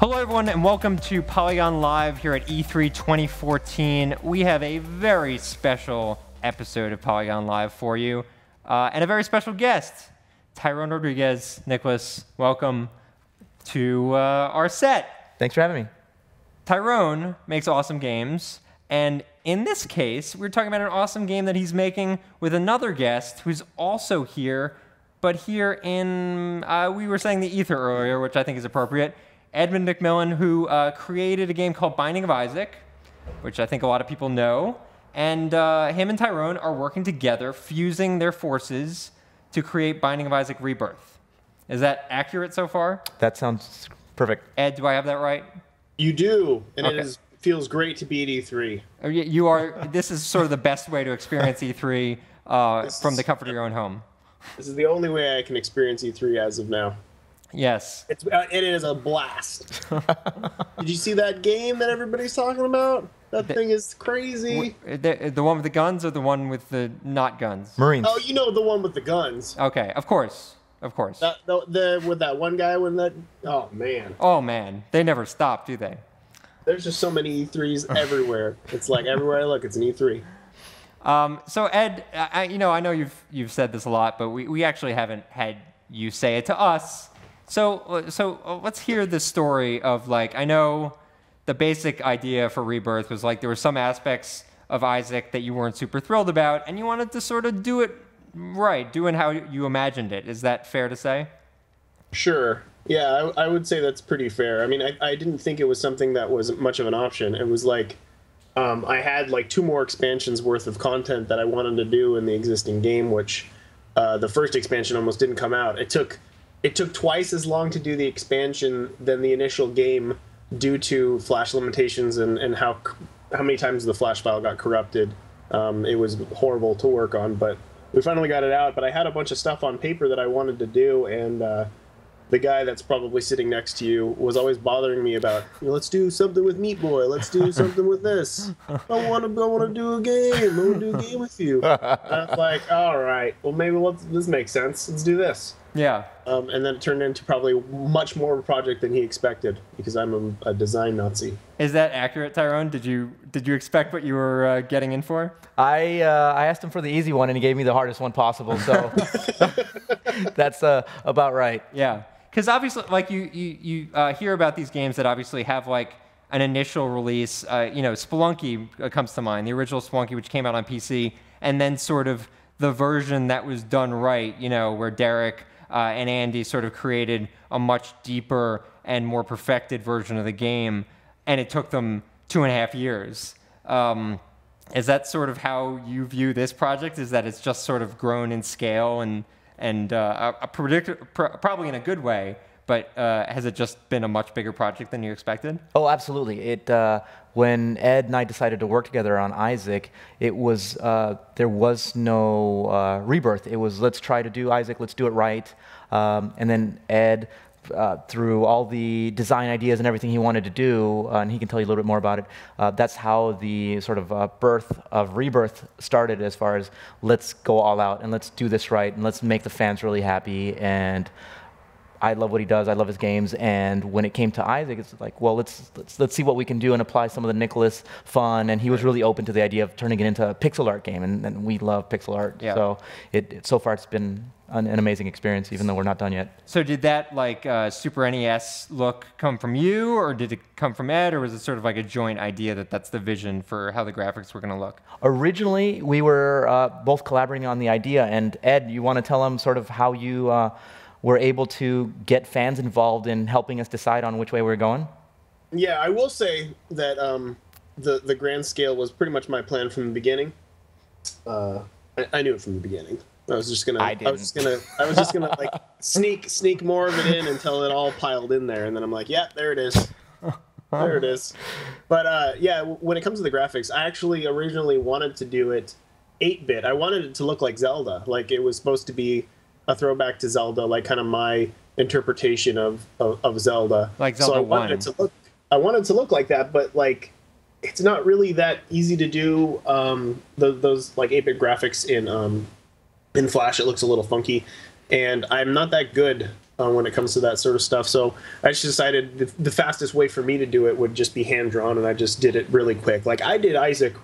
Hello everyone and welcome to Polygon Live here at E3 2014. We have a very special episode of Polygon Live for you and a very special guest, Tyrone Rodriguez. Nicholas, welcome to our set. Thanks for having me. Tyrone makes awesome games, and in this case, we're talking about an awesome game that he's making with another guest who's also here, but here in, we were saying the ether earlier, which I think is appropriate, Edmund McMillen, who created a game called Binding of Isaac, which I think a lot of people know, and him and Tyrone are working together, fusing their forces to create Binding of Isaac Rebirth. Is that accurate so far? That sounds perfect. Ed, do I have that right? You do, and Okay. it feels great to be at E3. You are. This is sort of the best way to experience E3 from the comfort of your own home. This is the only way I can experience E3 as of now. Yes. It is a blast. Did you see that game that everybody's talking about? That thing is crazy. The one with the guns or the one with the not guns? Marines. Oh, you know the one with the guns. Okay, of course. Of course. With that one guy when that... Oh, man. Oh, man. They never stop, do they? There's just so many E3s everywhere. It's like everywhere I look, it's an E3. So, Ed, I know you've said this a lot, but we actually haven't had you say it to us. So let's hear the story of, like, I know the basic idea for Rebirth was, like, there were some aspects of Isaac that you weren't super thrilled about, and you wanted to sort of do it right, doing how you imagined it. Is that fair to say? Sure. Yeah, I would say that's pretty fair. I mean, I didn't think it was something that was much of an option. It was like I had like 2 more expansions worth of content that I wanted to do in the existing game, which the first expansion almost didn't come out. It took twice as long to do the expansion than the initial game due to flash limitations and how many times the flash file got corrupted. It was horrible to work on, but we finally got it out. But I had a bunch of stuff on paper that I wanted to do, and the guy that's probably sitting next to you was always bothering me about, let's do something with Meat Boy, let's do something with this. I want to do a game. I want to do a game with you. And I was like, all right, well maybe this makes sense. Let's do this. Yeah. And then it turned into probably much more of a project than he expected because I'm a design Nazi. Is that accurate, Tyrone? Did you expect what you were getting in for? I asked him for the easy one, and he gave me the hardest one possible, so that's about right. Yeah. Because obviously, like, you hear about these games that obviously have, like, an initial release. Spelunky comes to mind, the original Spelunky, which came out on PC, and then sort of the version that was done right, where Derek and Andy sort of created a much deeper and more perfected version of the game, and it took them 2.5 years. Is that sort of how you view this project? Is that it's just sort of grown in scale and probably in a good way, but has it just been a much bigger project than you expected? Oh, absolutely. When Ed and I decided to work together on Isaac, it was there was no rebirth. It was, let's try to do Isaac, let's do it right. And then Ed, through all the design ideas and everything he wanted to do, and he can tell you a little bit more about it, that's how the sort of birth of Rebirth started, as far as let's go all out and let's do this right and let's make the fans really happy. And I love what he does. I love his games. And when it came to Isaac, it's like, well, let's see what we can do and apply some of the Nicholas fun. And he was really open to the idea of turning it into a pixel art game, and we love pixel art. Yeah. So so far it's been an amazing experience, even though we're not done yet. So did that, like, Super NES look come from you, or did it come from Ed, or was it sort of like a joint idea that that's the vision for how the graphics were going to look? Originally, we were both collaborating on the idea. And Ed, you want to tell them sort of how you were able to get fans involved in helping us decide on which way we're going? Yeah, I will say that the grand scale was pretty much my plan from the beginning. I knew it from the beginning. I was just gonna like sneak more of it in until it all piled in there, and then I'm like, yeah, there it is. There it is. But yeah, when it comes to the graphics, I actually originally wanted to do it 8-bit. I wanted it to look like Zelda. Like, it was supposed to be a throwback to Zelda, like kind of my interpretation of Zelda. Like Zelda 1. I wanted it to look like that, but like it's not really that easy to do those like 8-bit graphics in Flash. It looks a little funky, and I'm not that good when it comes to that sort of stuff. So I just decided the fastest way for me to do it would just be hand drawn, and I just did it really quick. Like I did Isaac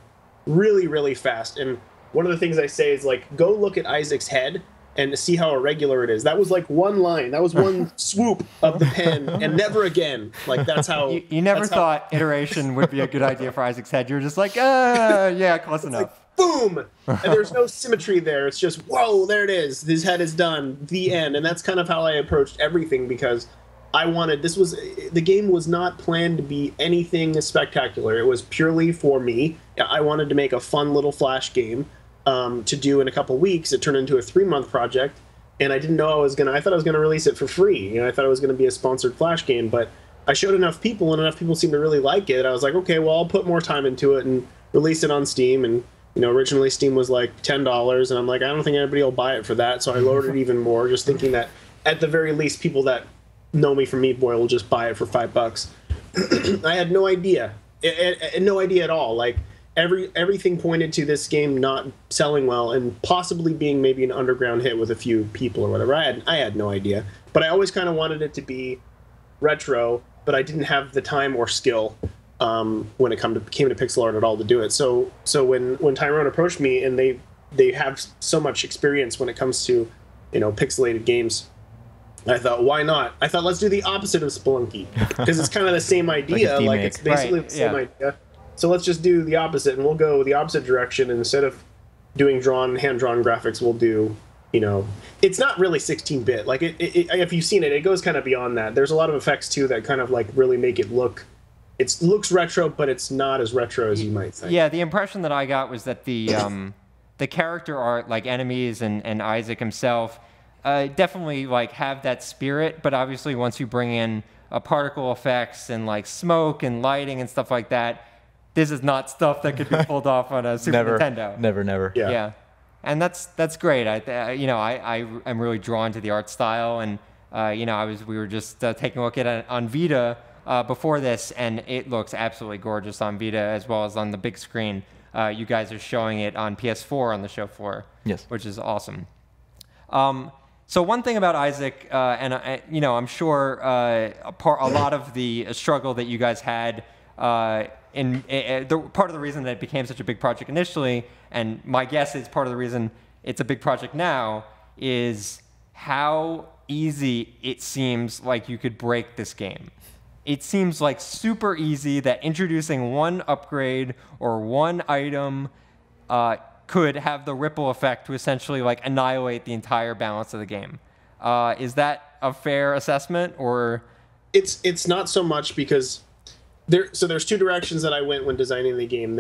really, really fast. And one of the things I say is like, go look at Isaac's head and see how irregular it is. That was like one line. That was one swoop of the pen, and never again. Like that's how. You never thought iteration would be a good idea for Isaac's head. You were just like, yeah, close enough. Like, boom! And there's no symmetry there. It's just, whoa, there it is. His head is done. The end. And that's kind of how I approached everything, because I wanted, the game was not planned to be anything spectacular. It was purely for me. I wanted to make a fun little Flash game to do in a couple weeks. It turned into a 3-month project, and I didn't know I thought I was gonna release it for free. You know, I thought it was gonna be a sponsored Flash game, but I showed enough people, and enough people seemed to really like it. I was like, okay, well, I'll put more time into it and release it on Steam. And you know, originally Steam was like $10, and I'm like, I don't think anybody will buy it for that, so I lowered it even more, just thinking that at the very least, people that know me from Meat Boy will just buy it for $5. I had no idea, no idea at all. Like everything pointed to this game not selling well and possibly being maybe an underground hit with a few people or whatever. I had no idea, but I always kind of wanted it to be retro, but I didn't have the time or skill when it came to pixel art at all to do it. So when Tyrone approached me, and they have so much experience when it comes to, you know, pixelated games, I thought, why not? I thought, let's do the opposite of Spelunky, because it's kind of the same idea. Like it's basically the same idea. So let's just do the opposite, and we'll go the opposite direction. And instead of doing hand-drawn graphics, we'll do, you know, it's not really 16-bit. Like if you've seen it, it goes kind of beyond that. There's a lot of effects too that kind of like really make it look. It looks retro, but it's not as retro as you might think. Yeah, the impression that I got was that the character art, like enemies and Isaac himself, definitely like have that spirit. But obviously, once you bring in particle effects and like smoke and lighting and stuff like that, this is not stuff that could be pulled off on a Super Nintendo. Never. Yeah. And that's great. I am really drawn to the art style, and we were just taking a look at it on Vita before this, and it looks absolutely gorgeous on Vita as well as on the big screen. You guys are showing it on PS4 on the show floor, yes, which is awesome. So one thing about Isaac, and I'm sure a lot of the struggle that you guys had. Part of the reason that it became such a big project initially, and my guess is part of the reason it's a big project now, is how easy it seems like you could break this game. It seems like super easy that introducing one upgrade or one item could have the ripple effect to essentially like annihilate the entire balance of the game. Is that a fair assessment, or? It's not so much, because there's two directions that I went when designing the game.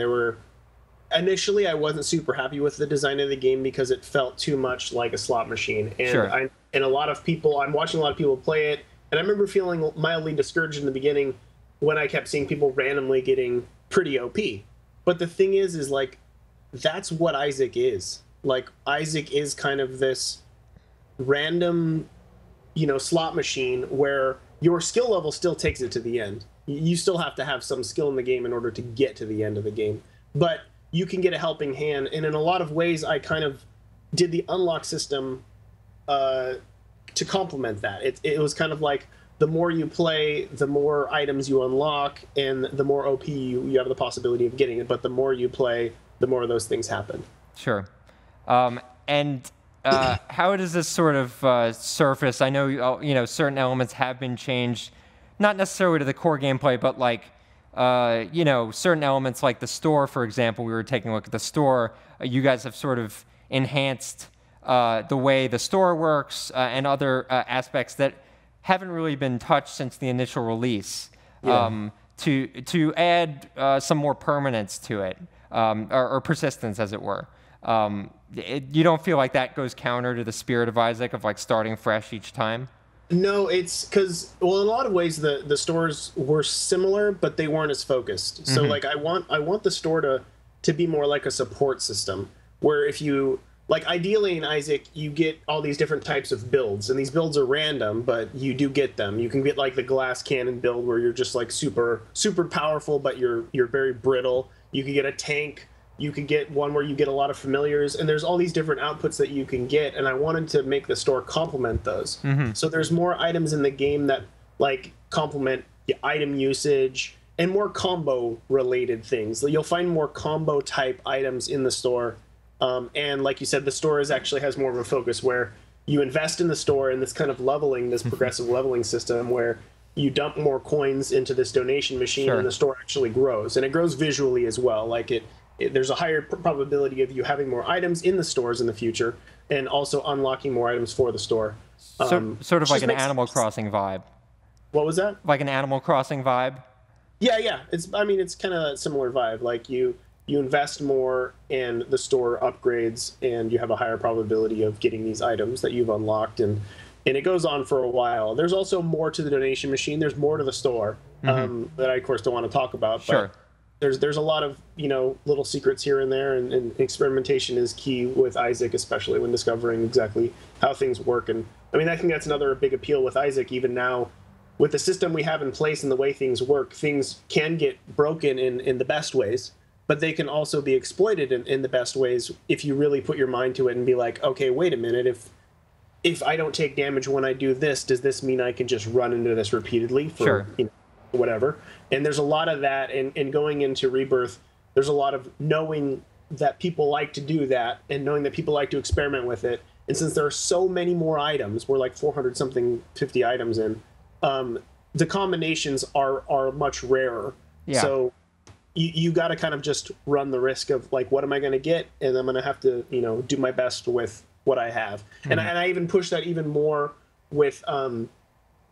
Initially, I wasn't super happy with the design of the game because it felt too much like a slot machine. And sure. I'm watching a lot of people play it, and I remember feeling mildly discouraged in the beginning when I kept seeing people randomly getting pretty OP. But the thing is like, that's what Isaac is. Like, Isaac is kind of this random, slot machine where your skill level still takes it to the end. You still have to have some skill in the game in order to get to the end of the game. But you can get a helping hand, and in a lot of ways, I kind of did the unlock system to complement that. It was kind of like, the more you play, the more items you unlock, and the more OP you have the possibility of getting it. But the more you play, the more of those things happen. Sure. And how does this sort of surface? I know certain elements have been changed, not necessarily to the core gameplay, but like certain elements like the store, for example. We were taking a look at the store. You guys have sort of enhanced the way the store works and other aspects that haven't really been touched since the initial release. Yeah. To add some more permanence to it, or persistence, as it were. You don't feel like that goes counter to the spirit of Isaac of like starting fresh each time? No, it's because, well, in a lot of ways the stores were similar, but they weren't as focused. So like I want the store to be more like a support system, where if you, like, ideally in Isaac you get all these different types of builds, and these builds are random, but you do get them. You can get like the glass cannon build where you're just like super powerful, but you're very brittle. You can get a tank You could get one where you get a lot of familiars, and there's all these different outputs that you can get, and I wanted to make the store complement those. So there's more items in the game that like complement the item usage and more combo related things. You'll find more combo type items in the store. And like you said, the store actually has more of a focus where you invest in the store and this kind of leveling, this progressive leveling system where you dump more coins into this donation machine and the store actually grows. And it grows visually as well. Like there's a higher probability of you having more items in the stores in the future and also unlocking more items for the store. Sort of like an Animal Crossing vibe. What was that? Like an Animal Crossing vibe? Yeah. It's kind of a similar vibe. Like you invest more and the store upgrades and you have a higher probability of getting these items that you've unlocked, and it goes on for a while. There's also more to the donation machine. There's more to the store that I, of course, don't want to talk about. But there's a lot of, little secrets here and there, and experimentation is key with Isaac, especially when discovering exactly how things work. And I mean, I think that's another big appeal with Isaac. Even now, with the system we have in place and the way things work, things can get broken in the best ways, but they can also be exploited in the best ways if you really put your mind to it and be like, okay, wait a minute, if I don't take damage when I do this, does this mean I can just run into this repeatedly for whatever? And there's a lot of that, and going into Rebirth, there's a lot of knowing that people like to do that and knowing that people like to experiment with it. And since there are so many more items, we're like 400-something, 50 items in, the combinations are much rarer. So you got to kind of just run the risk of like, what am I going to get? And I'm going to have to, do my best with what I have. And I even push that even more with the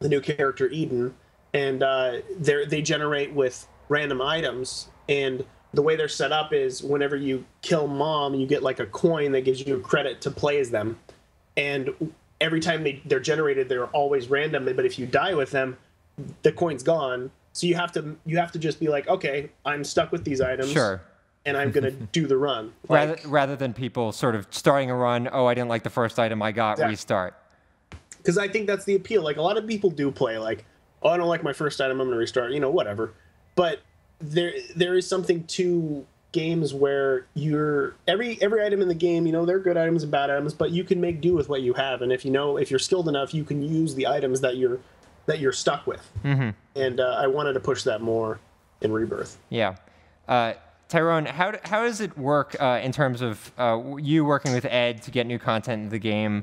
new character Eden, and they generate with random items, and the way they're set up is whenever you kill Mom, you get like a coin that gives you credit to play as them, and every time they're generated, they're always random, but if you die with them, the coin's gone. So you have to just be like, okay, I'm stuck with these items. And I'm going to do the run. Rather than people sort of starting a run, oh, I didn't like the first item I got, restart. Because I think that's the appeal. Like, a lot of people do play like, oh, I don't like my first item, I'm going to restart, whatever. But there is something to games where every item in the game, there are good items and bad items, but you can make do with what you have. And if you're skilled enough, you can use the items that you're stuck with. And I wanted to push that more in Rebirth. Tyrone, how does it work in terms of you working with Ed to get new content in the game?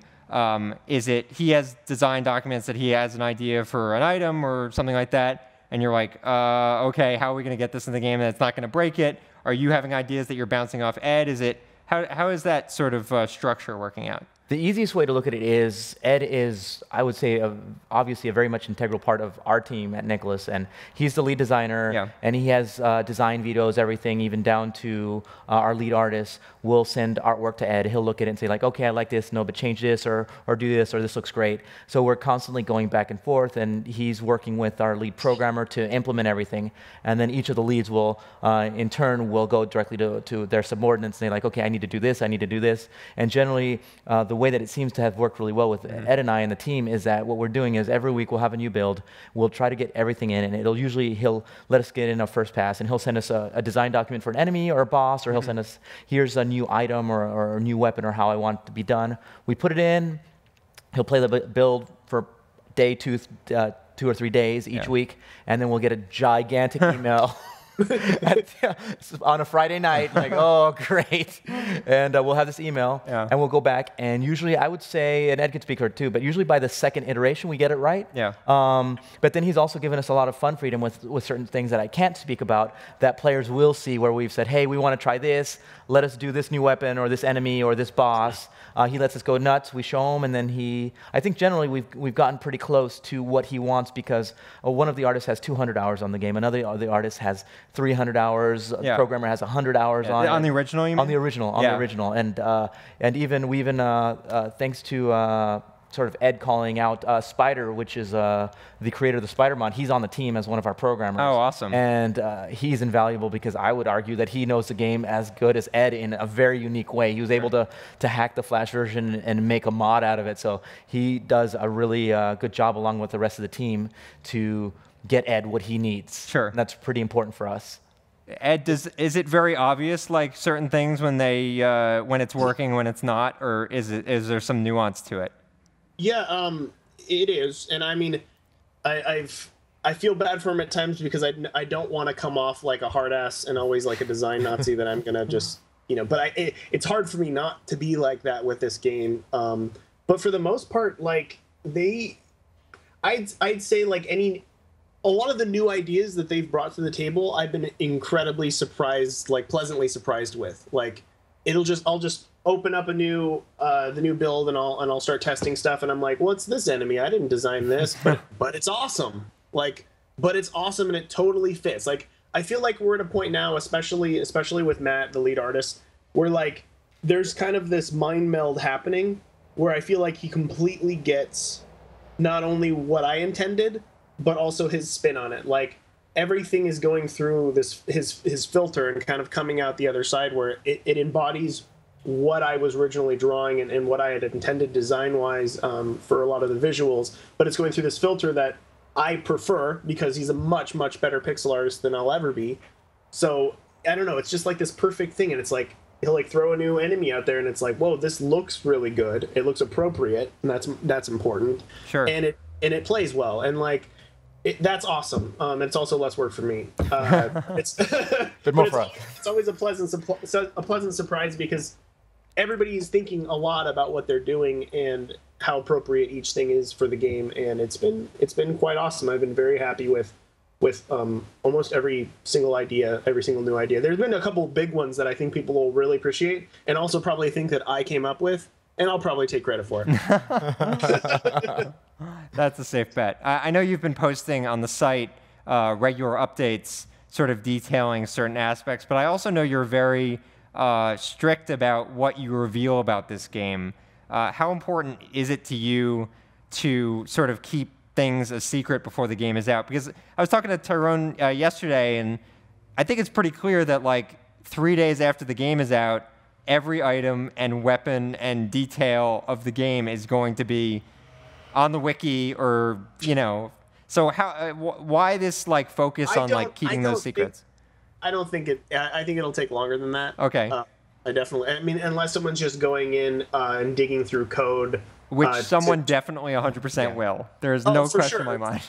Is it he has design documents that he has an idea for an item or something like that, and you're like, okay, how are we going to get this in the game that's not going to break it? Are you having ideas that you're bouncing off Ed? How is that sort of structure working out? The easiest way to look at it is Ed is, I would say, obviously a very much integral part of our team at Nicholas, and he's the lead designer, and he has design vetoes, everything, even down to our lead artist. We'll send artwork to Ed. He'll look at it and say, like, okay, I like this, no, but change this, or do this, or this looks great. So we're constantly going back and forth, and he's working with our lead programmer to implement everything, and then each of the leads will, in turn, will go directly to their subordinates and say, like, okay, I need to do this, I need to do this, and generally, the way that it seems to have worked really well with Ed and I and the team is that what we're doing is every week we'll have a new build. We'll try to get everything in, and he'll let us get in a first pass, and he'll send us a design document for an enemy or a boss, or he'll send us, here's a new item or a new weapon or how I want it to be done. We put it in. He'll play the build for day 2 or 3 days each week, and then we'll get a gigantic email on a Friday night, like, oh, great. And we'll have this email, and we'll go back, and usually I would say, and Ed can speak for it too, but usually by the second iteration we get it right. But then he's also given us a lot of fun freedom with certain things that I can't speak about that players will see, where we've said, hey, we want to try this, let us do this new weapon or this enemy or this boss. He lets us go nuts, we show him, and then I think generally we've gotten pretty close to what he wants, because one of the artists has 200 hours on the game, another of the artist has 300 hours, the programmer has 100 hours on it. On the original, you mean? On the original, and even thanks to sort of Ed calling out Spider, which is the creator of the Spider mod. He's on the team as one of our programmers. Oh, awesome. And he's invaluable because I would argue that he knows the game as good as Ed in a very unique way. He was able to hack the Flash version and make a mod out of it. So he does a really good job along with the rest of the team to get Ed what he needs. Sure. And that's pretty important for us. Ed, is it very obvious, like certain things when when it's working, when it's not, or is there some nuance to it? Yeah, it is, and I mean, I feel bad for him at times because I don't want to come off like a hard ass and always like a design Nazi that I'm gonna just but it's hard for me not to be like that with this game. But for the most part, like I'd say like a lot of the new ideas that they've brought to the table, I've been incredibly surprised, like pleasantly surprised with. Like I'll just open up the new build and I'll start testing stuff and I'm like, what's this enemy? I didn't design this, but it's awesome. But it's awesome and it totally fits. Like I feel like we're at a point now, especially with Matt, the lead artist, where like there's kind of this mind meld happening where I feel like he completely gets not only what I intended, but also his spin on it. Like everything is going through his filter and kind of coming out the other side where it embodies what I was originally drawing and what I had intended design-wise for a lot of the visuals, but it's going through this filter that I prefer because he's a much, much better pixel artist than I'll ever be. So, I don't know, it's just like this perfect thing, and it's like, he'll like throw a new enemy out there, and it's like, whoa, this looks really good. It looks appropriate, and that's important. Sure. And it plays well, and like, that's awesome. It's also less work for me. It's bit more for us. It's always a pleasant surprise because everybody is thinking a lot about what they're doing and how appropriate each thing is for the game, and it's been quite awesome. I've been very happy with almost every single new idea. There's been a couple big ones that I think people will really appreciate, and also probably think that I came up with, and I'll probably take credit for it. That's a safe bet. I know you've been posting on the site regular updates, sort of detailing certain aspects, but I also know you're very strict about what you reveal about this game. How important is it to you to sort of keep things a secret before the game is out? Because I was talking to Tyrone yesterday, and I think it's pretty clear that like 3 days after the game is out, every item and weapon and detail of the game is going to be on the wiki, or So why this like focus on like keeping those secrets? I don't think it. I think it'll take longer than that. Okay. I mean, unless someone's just going in and digging through code. Which someone definitely 100% will. There's no question in my mind.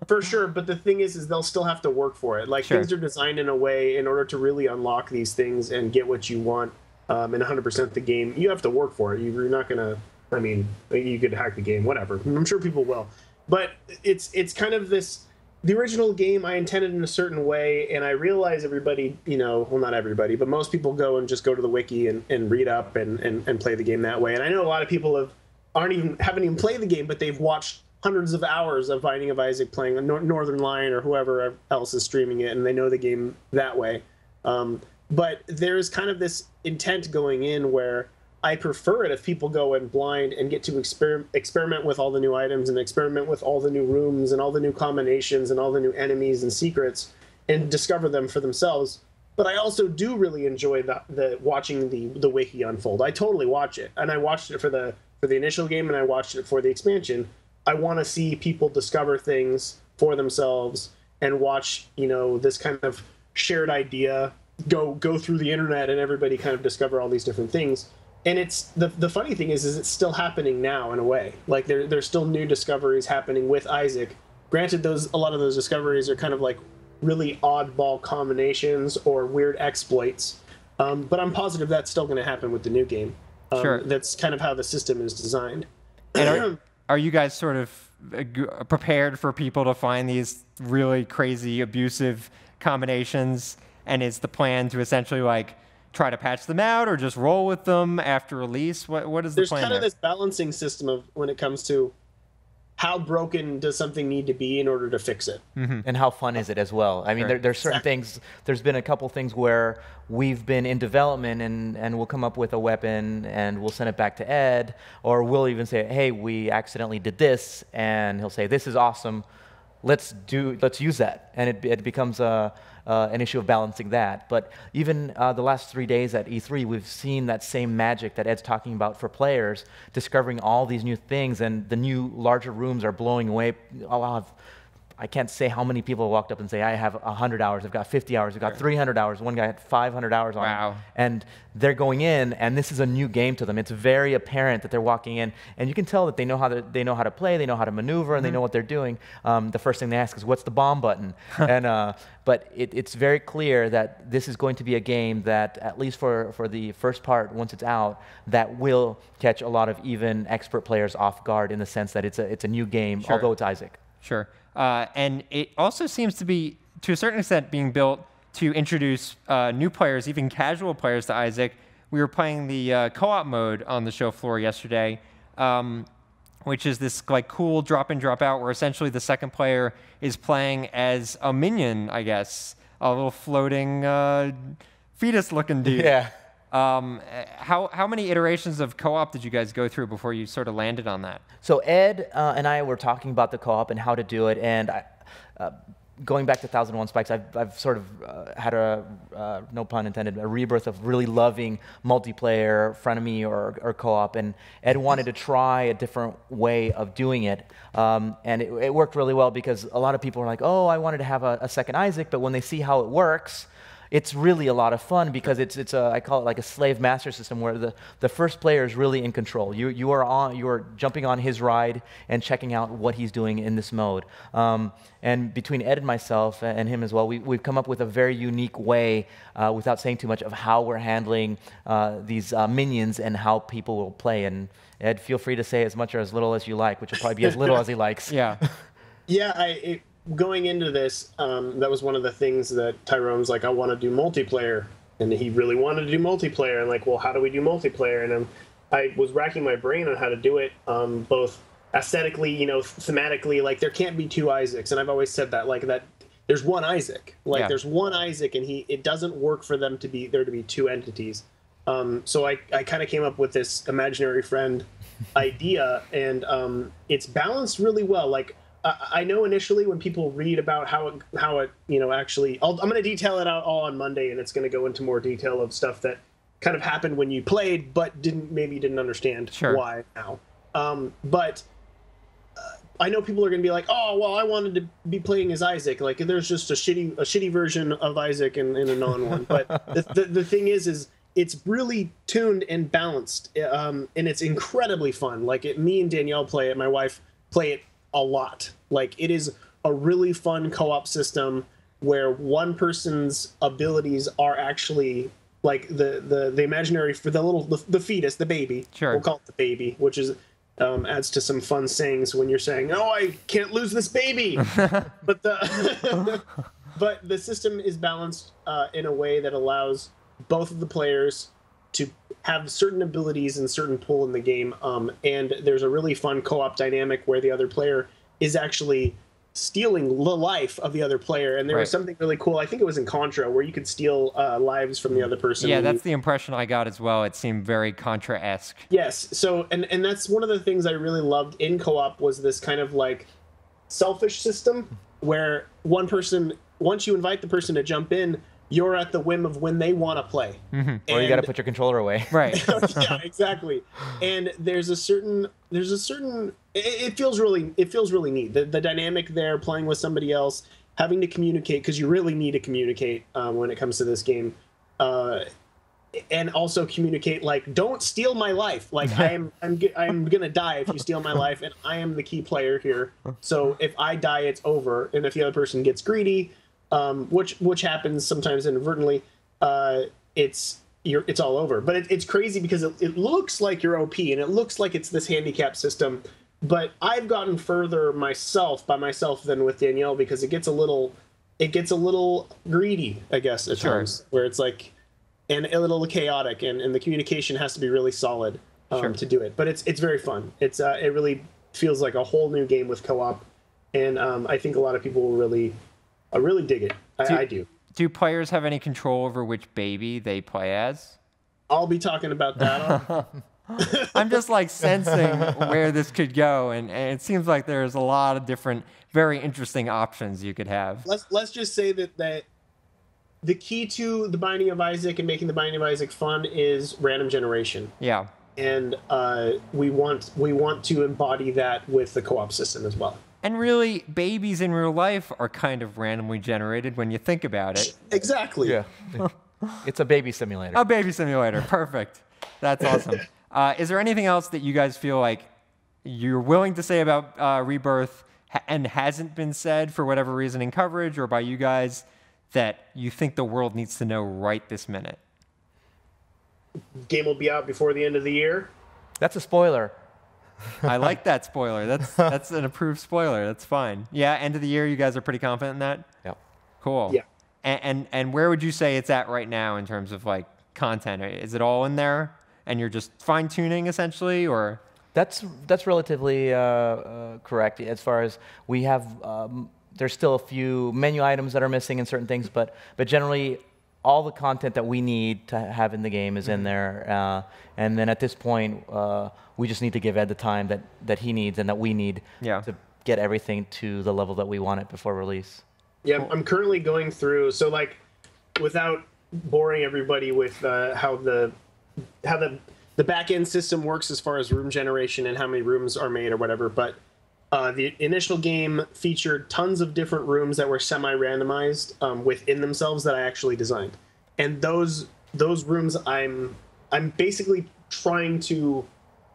For sure, but the thing is they'll still have to work for it. Like, things are designed in a way in order to really unlock these things and get what you want in 100% the game. You have to work for it. You're not going to, I mean, you could hack the game, whatever. I'm sure people will. But it's kind of this... The original game I intended in a certain way, and I realize everybody, well, not everybody, but most people go to the wiki and read up and play the game that way. And I know a lot of people haven't even played the game, but they've watched hundreds of hours of Binding of Isaac playing Northern Lion or whoever else is streaming it, and they know the game that way. But there's kind of this intent going in where I prefer it if people go in blind and get to experiment with all the new items and experiment with all the new rooms and all the new combinations and all the new enemies and secrets and discover them for themselves. But I also do really enjoy the watching the wiki unfold. I totally watch it, and I watched it for the initial game and I watched it for the expansion. I want to see people discover things for themselves and watch this kind of shared idea go through the internet and everybody kind of discover all these different things. And it's the funny thing is it's still happening now in a way. Like there's still new discoveries happening with Isaac. Granted, a lot of those discoveries are kind of like really oddball combinations or weird exploits. But I'm positive that's still going to happen with the new game. Sure. That's kind of how the system is designed. And are you guys sort of prepared for people to find these really crazy, abusive combinations? And is the plan to essentially like try to patch them out or just roll with them after release? What is the plan? There's kind of this balancing system of when it comes to how broken does something need to be in order to fix it. Mm-hmm. And how fun is it as well? I mean, there's certain things, there's been a couple things where we've been in development and we'll come up with a weapon and we'll send it back to Ed, or we'll even say, hey, we accidentally did this, and he'll say, this is awesome, let's use that. And it becomes an issue of balancing that. But even the last 3 days at E3, we've seen that same magic that Ed's talking about for players, discovering all these new things, and the new larger rooms are blowing away. I'll have I can't say how many people walked up and say, I have 100 hours, I've got 50 hours, I've got 300 hours. One guy had 500 hours on Wow. it. And they're going in, and this is a new game to them. It's very apparent that they're walking in, and you can tell that they know how to play, they know how to maneuver, and they know what they're doing. The first thing they ask is, what's the bomb button? But it's very clear that this is going to be a game that, at least for the first part, once it's out, that will catch a lot of even expert players off guard, in the sense that it's a new game, Sure. although it's Isaac. Sure. And it also seems to be, to a certain extent, being built to introduce new players, even casual players, to Isaac. We were playing the co-op mode on the show floor yesterday, which is this like cool drop-in, drop-out, where essentially the second player is playing as a minion, I guess, a little floating fetus-looking dude. Yeah. How many iterations of co-op did you guys go through before you sort of landed on that? So Ed and I were talking about the co-op and how to do it, and going back to 1001 Spikes, I've sort of had no pun intended, a rebirth of really loving multiplayer, frenemy or co-op, and Ed wanted to try a different way of doing it, and it worked really well, because a lot of people were like, oh, I wanted to have a second Isaac, but when they see how it works, it's really a lot of fun, because it's I call it like a slave master system, where the first player is really in control. You are jumping on his ride and checking out what he's doing in this mode. And between Ed and myself, and him as well, we've come up with a very unique way, without saying too much, of how we're handling these minions and how people will play. And Ed, feel free to say as much or as little as you like, which will probably be as little as he likes. Yeah. Yeah, going into this, that was one of the things that Tyrone's like, I want to do multiplayer. And he really wanted to do multiplayer. And like, well, how do we do multiplayer? And I was racking my brain on how to do it, both aesthetically, thematically. Like, there can't be two Isaacs. And I've always said that, like, that there's one Isaac. Like, there's one Isaac, and it doesn't work for there to be two entities. So I kind of came up with this imaginary friend idea, and it's balanced really well. Like, I know initially when people read about how it actually, I'm going to detail it out all on Monday, and it's going to go into more detail of stuff that kind of happened when you played, but maybe didn't understand why now. But I know people are going to be like, oh, well, I wanted to be playing as Isaac. Like, there's just a shitty version of Isaac and a non-one. But the thing is it's really tuned and balanced, and it's incredibly fun. Like, me and Danielle play it. My wife play it a lot. Like, it is a really fun co-op system where one person's abilities are actually like the imaginary, for the fetus, the baby. Sure. We'll call it the baby, which is adds to some fun sayings when you're saying, oh, I can't lose this baby. But the system is balanced in a way that allows both of the players to have certain abilities and certain pull in the game, and there's a really fun co-op dynamic where the other player is actually stealing the life of the other player. And there was something really cool, I think it was in Contra, where you could steal lives from the other person. Yeah, that's the impression I got as well. It seemed very Contra-esque. Yes, so and that's one of the things I really loved in co-op, was this kind of like selfish system where one person, once you invite the person to jump in, you're at the whim of when they want to play. Mm-hmm. Or you got to put your controller away. Right. Yeah, exactly. And there's a certain it feels really neat. The dynamic there, playing with somebody else, having to communicate, because you really need to communicate when it comes to this game. And also communicate, like, don't steal my life. Like, I'm gonna die if you steal my life, and I am the key player here. So if I die, it's over. And if the other person gets greedy, which happens sometimes inadvertently, it's all over. But it's crazy, because it looks like you're OP, and it looks like it's this handicap system. But I've gotten further by myself than with Danielle, because it gets a little greedy, I guess, at times, where it's like, and a little chaotic, and the communication has to be really solid to do it. But it's very fun. It really feels like a whole new game with co-op, and I think a lot of people will really dig it. I do. Do players have any control over which baby they play as? I'll be talking about that. I'm just like sensing where this could go, and it seems like there's a lot of different, very interesting options you could have. Let's just say that the key to the Binding of Isaac and making the Binding of Isaac fun is random generation. Yeah. And we want to embody that with the co-op system as well. And really, babies in real life are kind of randomly generated when you think about it. Exactly. Yeah. It's a baby simulator. A baby simulator. Perfect. That's awesome. Is there anything else that you guys feel like you're willing to say about Rebirth and hasn't been said for whatever reason in coverage or by you guys that you think the world needs to know right this minute? Game will be out before the end of the year. That's a spoiler. I like that spoiler. That's an approved spoiler. That's fine. Yeah, end of the year, you guys are pretty confident in that? Yep. Cool. Yeah. And where would you say it's at right now in terms of like content? Is it all in there and you're just fine-tuning essentially, or? That's relatively correct. As far as we have, there's still a few menu items that are missing and certain things, but generally all the content that we need to have in the game is in there. And then at this point, we just need to give Ed the time that he needs and that we need to get everything to the level that we want it before release. Yeah, I'm currently going through, so like, without boring everybody with how the back end system works as far as room generation and how many rooms are made or whatever, but the initial game featured tons of different rooms that were semi-randomized within themselves that I actually designed, and those rooms I'm basically trying to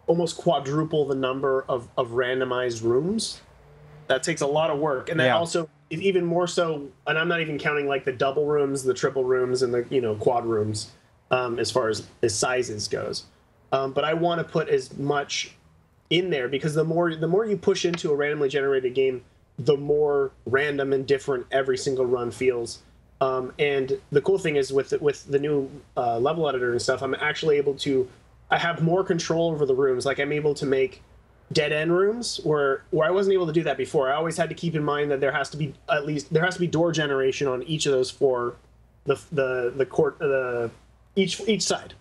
almost quadruple the number of randomized rooms. That takes a lot of work, and that also even more so. And I'm not even counting like the double rooms, the triple rooms, and the quad rooms as far as sizes goes. But I want to put as much in there because the more you push into a randomly generated game, the more random and different every single run feels. And the cool thing is with the new level editor and stuff, I'm actually able to. I have more control over the rooms. Like I'm able to make dead end rooms where I wasn't able to do that before. I always had to keep in mind that there has to be door generation on each of those four, each side.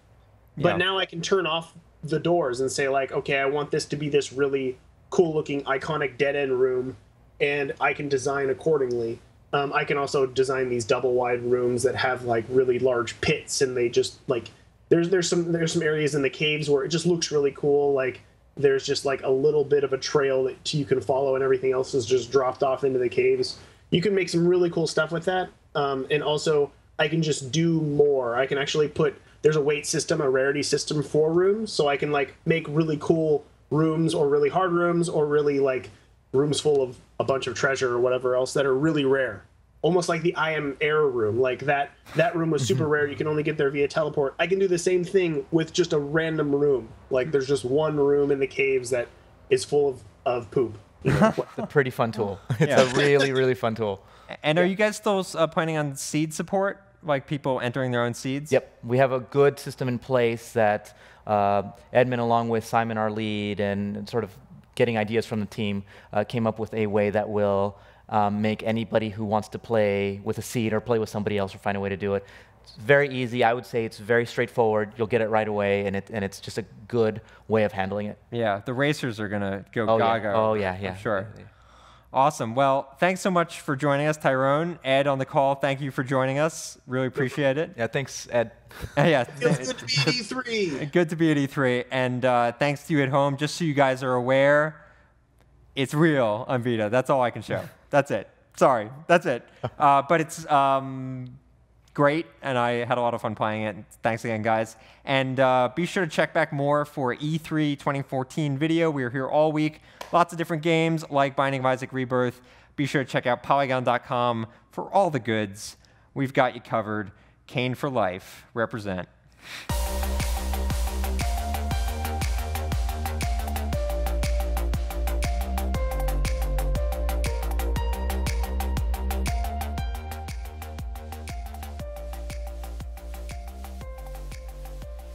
But now I can turn off the doors and say like, okay, I want this to be this really cool looking iconic dead end room, and I can design accordingly. I can also design these double wide rooms that have like really large pits, and they just like there's some areas in the caves where it just looks really cool. Like there's just like a little bit of a trail that you can follow, and everything else is just dropped off into the caves. You can make some really cool stuff with that, and also I can just do more. I can actually there's a weight system, a rarity system for rooms, so I can like make really cool rooms or really hard rooms or really like rooms full of a bunch of treasure or whatever else that are really rare. Almost like the I Am Air room. Like that room was super rare. You can only get there via teleport. I can do the same thing with just a random room. Like there's just one room in the caves that is full of poop. It's a pretty fun tool. It's a really, really fun tool. And are you guys still planning on seed support? Like people entering their own seeds? Yep. We have a good system in place that Edmund, along with Simon, our lead, and sort of getting ideas from the team, came up with a way that will make anybody who wants to play with a seed or play with somebody else or find a way to do it. It's very easy. I would say it's very straightforward. You'll get it right away, and it's just a good way of handling it. Yeah, the racers are going to go gaga. Yeah. Oh, yeah. I'm sure. Awesome. Well, thanks so much for joining us, Tyrone. Ed on the call, thank you for joining us. Really appreciate it. Yeah, thanks, Ed. Yeah. Feels good to be at E3. Good to be at E3. And thanks to you at home. Just so you guys are aware, it's real on Vita. That's all I can show. That's it. Sorry. That's it. But it's great, and I had a lot of fun playing it. Thanks again, guys. And be sure to check back more for E3 2014 video. We are here all week. Lots of different games like Binding of Isaac Rebirth. Be sure to check out Polygon.com for all the goods. We've got you covered. Kane for life. Represent.